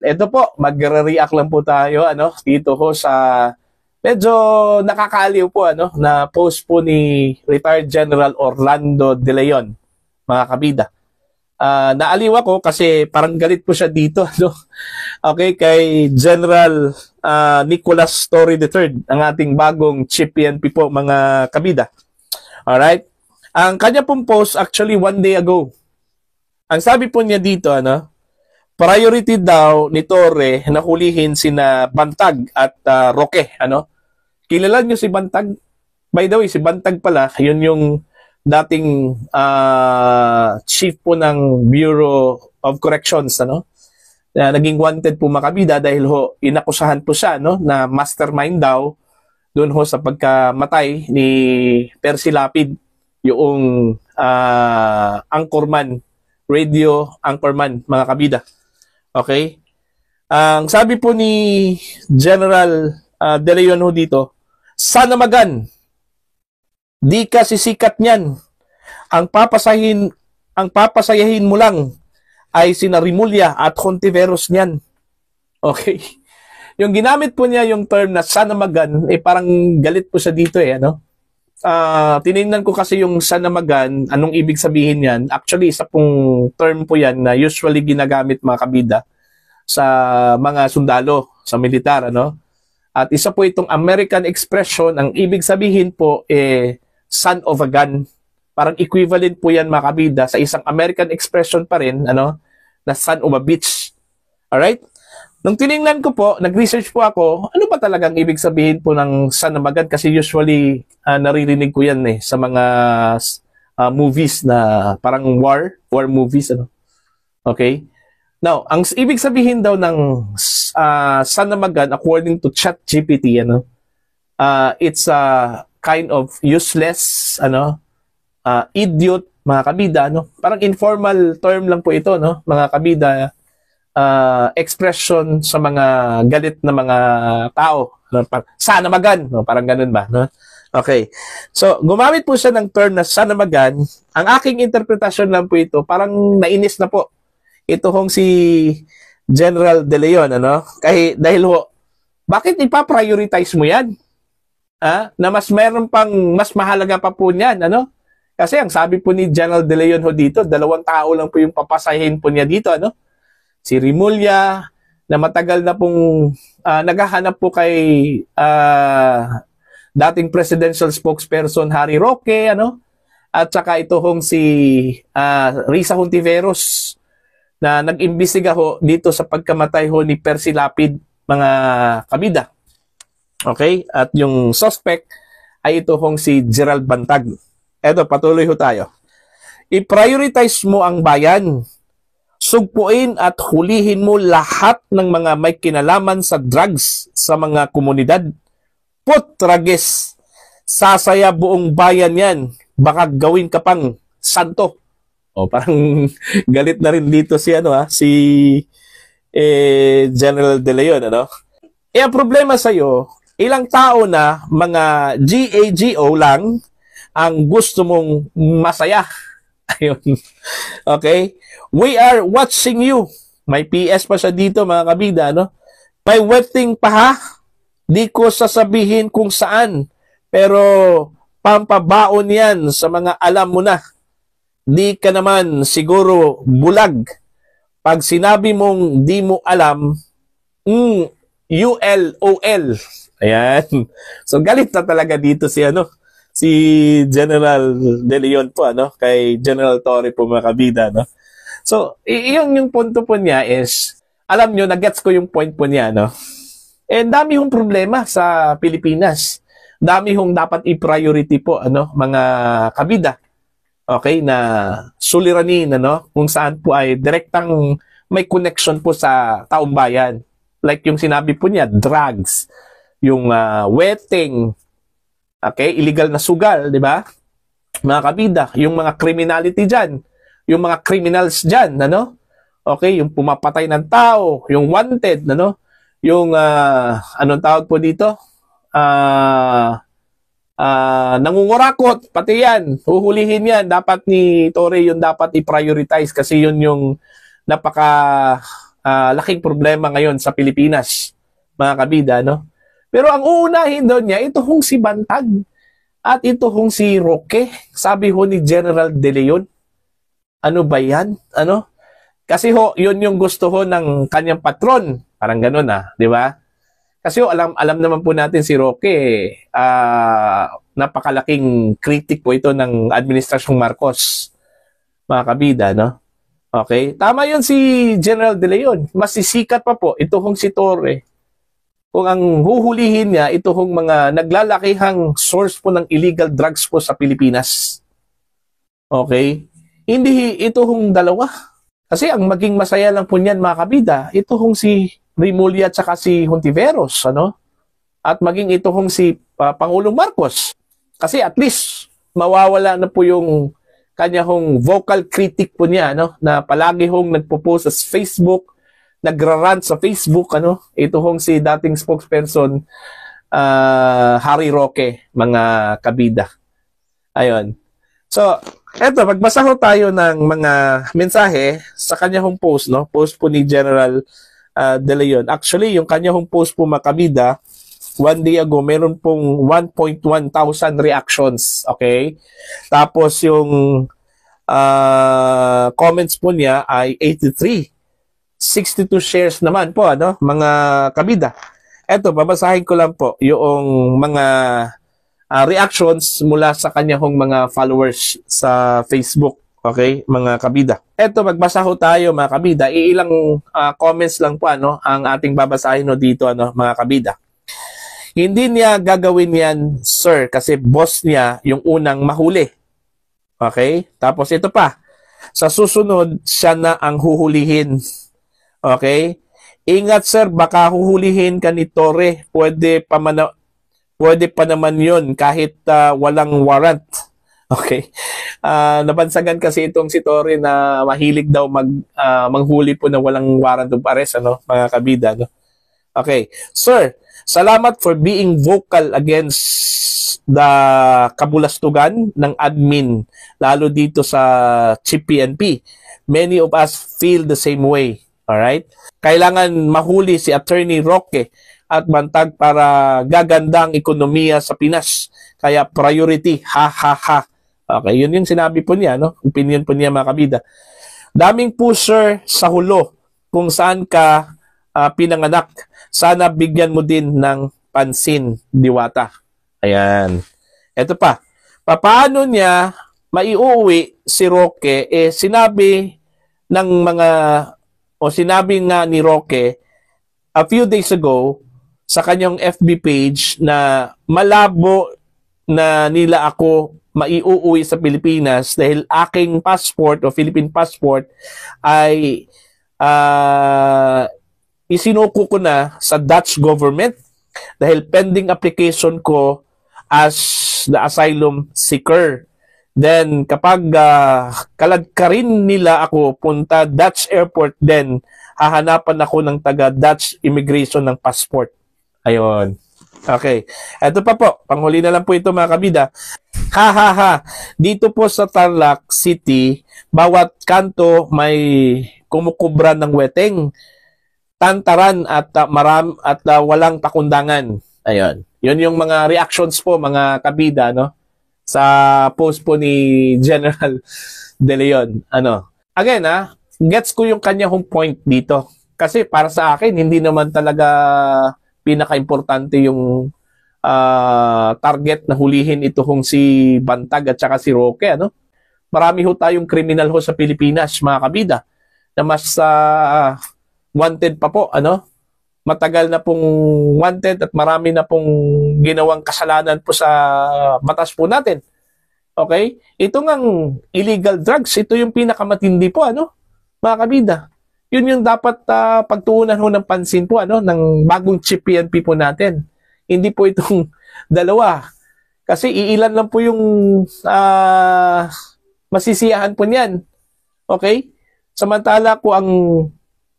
Ito po, magre-react lang po tayo dito ho sa medyo nakakaaliw po na post po ni retired General Orlando De Leon, mga kabida. Naaliw ako kasi parang galit po siya dito Okay, kay General Nicolas Torre III, ang ating bagong Chief PNP po, mga kabida. Alright? Ang kanya pong post actually 1 day ago. Ang sabi po niya dito, priority daw ni Torre na hulihin sina Bantag at Roque. Kilala niyo si Bantag? By the way, si Bantag pala, yun yung dating chief po ng Bureau of Corrections, naging wanted po makabida dahil ho inakusahan po siya na mastermind daw doon ho sa pagkamatay ni Percy Lapid, yung anchorman, radio anchorman, mga kabida. Okay? Ang sabi po ni General De Leon ho dito, sana magan, di ka sisikat niyan. Ang papasayahin mo lang ay sina Rimulya at Hontiveros niyan. Okay? Yung ginamit po niya yung term na sana magan, parang galit po siya dito tinignan ko kasi yung sana magan, anong ibig sabihin yan. Actually, isa pong term po yan na usually ginagamit, mga kabida, sa mga sundalo, sa militar, At isa po itong American expression, ang ibig sabihin po son of a gun. Parang equivalent po yan, mga kabida, sa isang American expression pa rin, na son of a bitch. Alright? Nung tiningnan ko po, nag-research po ako, ano ba talagang ibig sabihin po ng son of a gun? Kasi usually, naririnig ko yan sa mga movies na parang war movies, Okay? Now, ang ibig sabihin daw ng son of a gun, according to ChatGPT, it's a kind of useless, idiot, mga kabida, Parang informal term lang po ito, mga kabida, expression sa mga galit na mga tao. Sana magan, parang ganun ba? Okay. So, gumamit po siya ng term na sana magan. Ang aking interpretasyon lang po ito, parang nainis na po ito hong si General De Leon, dahil ho, bakit ipa-prioritize mo yan? Na mas meron pang mas mahalaga pa po niyan, Kasi ang sabi po ni General De Leon ho dito, 2 tao lang po yung papasahin po niya dito, Si Rimulya, na matagal na pong naghahanap po kay dating presidential spokesperson Harry Roque, At saka ito hong si Risa Hontiveros, na nag-imbestiga ho dito sa pagkamatay ho ni Percy Lapid, mga kabida. Okay? At yung suspect ay ito hong si Gerald Bantag. Eto, patuloy ho tayo. I-prioritize mo ang bayan. Sugpuin at hulihin mo lahat ng mga may kinalaman sa drugs sa mga komunidad. Putragis, sasaya buong bayan yan. Baka gawin ka pang santo. Parang galit na rin dito si General De Leon, ang problema sa iyo, ilang tao na mga GAGO lang ang gusto mong masaya. Ayun. Okay? We are watching you. May PS pa siya dito, mga kabida, May wetting pa ha? Di ko sasabihin kung saan. Pero pampabaon yan sa mga alam mo na. Di ka naman siguro bulag. Pag sinabi mong di mo alam, ULOL. Ayan. So galit na talaga dito si General De Leon po, kay General Torre po, mga kabida, So, yung punto po niya is, alam nyo, nag-gets ko yung point po niya, dami hong problema sa Pilipinas. Dami hong dapat i-priority po, mga kabida. Okay, na suliranin, kung saan po ay direktang may connection po sa taong bayan. Like yung sinabi po niya, drugs, yung wetting, okay, illegal na sugal, di ba? Mga kabida, yung mga criminality dyan, yung mga criminals dyan, Okay, yung pumapatay ng tao, yung wanted, yung, anong tawag po dito? Nangungurakot, pati yan, huhulihin yan. Dapat ni Torre yung dapat i-prioritize kasi yun yung napaka laking problema ngayon sa Pilipinas, mga kabida, no? Pero ang uunahin daw niya, ito hong si Bantag at ito hong si Roque. Sabi ho ni General De Leon, ano ba yan? Ano? Kasi ho, yun yung gusto ho ng kanyang patron. Parang ganun di ba? Kasi ho, alam naman po natin si Roque, napakalaking critic po ito ng Administrasyong Marcos, mga kabida, no? Okay? Tama yun si General De Leon. Mas sisikat pa po, ito hong si Torre. Kung ang huhulihin niya, ito hong mga naglalakihang source po ng illegal drugs po sa Pilipinas. Okay? Hindi ito hong dalawa. Kasi ang maging masaya lang po niyan, mga kabida, ito hong si Rimulya at saka si Hontiveros, ano? At maging ito hong si Pangulong Marcos. Kasi at least, mawawala na po yung kanya hong vocal critic po niya, no? Na palagi hong nagpo-post sa Facebook, nagrarant sa Facebook, ano? Ito hong si dating spokesperson, Harry Roque, mga kabida. Ayun. So, eto, magbasa ho tayo ng mga mensahe sa kanya hong post, no? Post po ni General De Leon. Actually, yung kanya hong post po, mga kabida, one day ago, meron pong 1.1 thousand reactions, okay? Tapos yung comments po niya ay 83. 62 shares naman po, ano, mga kabida. Eto, babasahin ko lang po yung mga reactions mula sa kanyang mga followers sa Facebook. Okay, mga kabida. Eto, magbasa ho tayo, mga kabida. Iilang comments lang po, ano, ang ating babasahin no, dito, ano, mga kabida. Hindi niya gagawin yan, sir, kasi boss niya yung unang mahuli. Okay? Tapos ito pa. Sa susunod, siya na ang huhulihin. Okay? Ingat, sir, baka huhulihin ka ni Torre. Pwede pa naman yun kahit walang warrant. Okay? Nabansagan kasi itong si Torre na mahilig daw manghuli po na walang warrant of arrest, ano, mga kabida. No? Okay. Sir, salamat for being vocal against the kabulastugan ng admin, lalo dito sa Chief PNP. Many of us feel the same way. Alright? Kailangan mahuli si Attorney Roque at Bantag para gaganda ang ekonomiya sa Pinas. Kaya priority, ha ha ha. Okay, yun yung sinabi po niya, no? Opinion po niya, mga kabida. Daming pusher sa hulo kung saan ka pinanganak. Sana bigyan mo din ng pansin, Diwata. Ayan. Ito pa. Paano niya maiuwi si Roque? Sinabi nga ni Roque a few days ago sa kanyang FB page na malabo na nila ako maiuwi sa Pilipinas dahil aking passport o Philippine passport ay isinuko ko na sa Dutch government dahil pending application ko as the asylum seeker. Then, kapag kalagkarin nila ako punta Dutch airport, then hahanapan ako ng taga-Dutch immigration ng passport. Ayun. Okay. Ito pa po. Panghuli na lang po ito, mga kabida. Ha ha ha. Dito po sa Tarlac City, bawat kanto may kumukubra ng weteng, tantaran at walang pakundangan. Ayun. Yun yung mga reactions po, mga kabida, no? Sa post po ni General De Leon. Ano? Again, gets ko yung kanya point dito. Kasi para sa akin, hindi naman talaga pinaka-importante yung target na hulihin ito si Bantag at saka si Roque. Ano? Marami ho tayong criminal ho sa Pilipinas, mga kabida, na mas wanted pa po. Ano? Matagal na pong wanted at marami na pong ginawang kasalanan po sa batas po natin. Okay? Ito ngang illegal drugs, ito yung pinakamatindi po, ano? Mga kabida. Yun yung dapat pagtuunan ho ng pansin po, ano? Ng bagong Chief PNP po natin. Hindi po itong dalawa. Kasi iilan lang po yung masisiyahan po niyan. Okay? Samantala po ang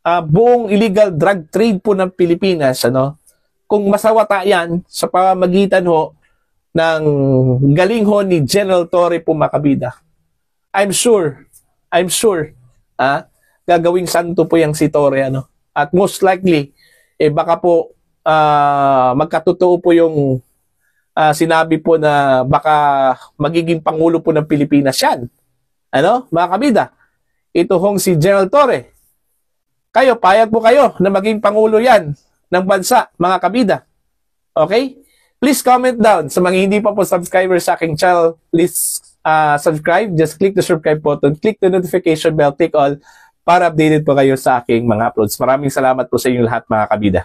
buong illegal drug trade po ng Pilipinas, ano, kung masawata yan sa pamamagitan ho ng galing ho ni General Torre po, mga kabida, I'm sure, gagawing santo po yung si Torre, ano, At most likely, baka po magkatotoo po yung sinabi po na baka magiging Pangulo po ng Pilipinas yan. Ano, mga kabida? Ito hong si General Torre. Kayo, payag po kayo na maging Pangulo yan ng bansa, mga kabida. Okay? Please comment down. Sa mga hindi pa po subscriber sa aking channel, please subscribe. Just click the subscribe button, click the notification bell, click all para updated po kayo sa aking mga uploads. Maraming salamat po sa inyong lahat, mga kabida.